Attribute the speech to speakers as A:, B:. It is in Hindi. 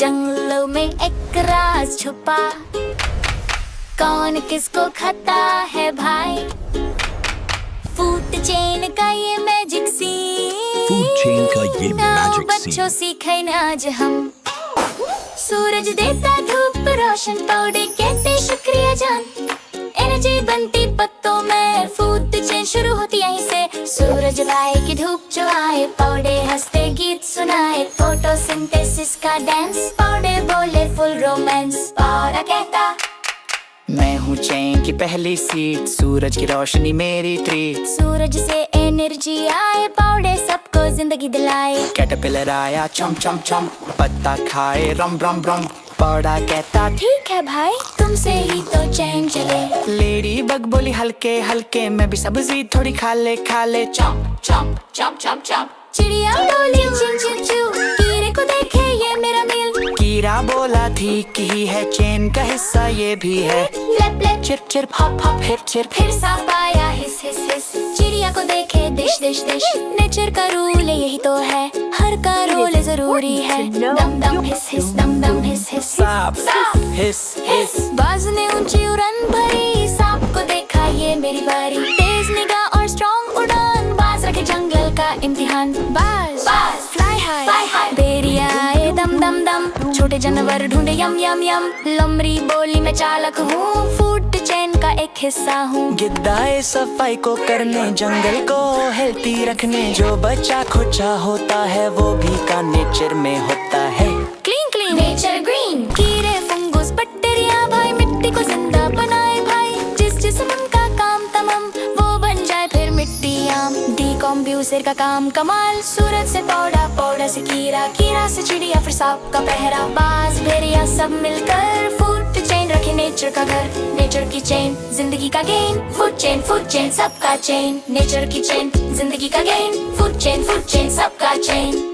A: जंगलों में एक राज छुपा, कौन किसको खाता है भाई। फूड चेन का ये मैजिक सीन,
B: फूड चेन का ये मैजिक
A: बच्चों सीखे न आज हम। सूरज देता धूप रोशन, पाउडर कहते शुक्रिया जान। एनर्जी बनती पत्तों में, फूड चेन शुरू होती यहीं से। सूरज लाए की धूप जो आए, पाउडर हंसते गीत सुनाए। फोटोसिंथेसिस का डांस, पाउडर बोले फुल रोमांस। पाउडर कहता
C: मैं हूँ चैन की पहली सीट, सूरज की रोशनी मेरी ट्रीट।
A: सूरज से एनर्जी आए, पाउडर सबको जिंदगी दिलाए।
C: कैटरपिलर आया चम चम चम, पत्ता खाए रम रम रम। पौड़ा कहता
A: ठीक है भाई, तुमसे ही तो चैन चले।
C: लेडी बग बोली हल्के हल्के, मैं भी सब्जी थोड़ी खा ले चम चम चम चम चम।
A: चिड़िया बोली चिन चिन चू, कीड़े को देखे ये मेरा मील।
C: कीड़ा बोला ठीक ही है, चेन का हिस्सा ये भी है।
A: फ्लैप फ्लैप
C: चिर चिर हप हप हिर चिर,
A: फिर सांप आया हिस हिस हिस। चिड़िया को देखे दिश दिश दिश, नेचर का रूल यही तो है, हर का रोल जरूरी है। दम दम हिस हिस, दम दम हिस हिस।
C: सांप हिस हिस।
A: बाज ने ऊंची उड़ान भरी, सांप को देखा ये मेरी बारी। तेज निगाह और स्ट्रॉन्ग उड़ान, बाज रखे जंगल का इम्तिहान। बाज फ्लाई हाई, भेड़िया आए दम दम दम। छोटे जानवर ढूंढे यम यम यम। लमरी बोली मैं चालक हूँ, फूड चेन का एक हिस्सा हूँ।
C: गिद्धाए सफाई को करने, जंगल को हेल्थी रखने। जो बच्चा खोचा होता है वो भी का नेचर में होता है।
A: क्लीन क्लीन नेचर ग्रीन, कीड़े फंगस बैक्टीरिया भाई मिट्टी को जिंदा बनाए भाई। जिस जिस्म का काम तमाम, वो बन जाए फिर मिट्टी आम। डिकम्पोज़र का काम कमाल, सूरज से पौधा, पौधा से कीड़ा, कीड़ा से चिड़िया, फिर सांप का पहरा। बाज भेड़िया सब मिलकर फूड चेन रखे नेचर का घर। नेचर की चेन जिंदगी का गेन, फूड चेन सबका चेन। नेचर की चेन जिंदगी का गेन, फूड चेन सबका चेन।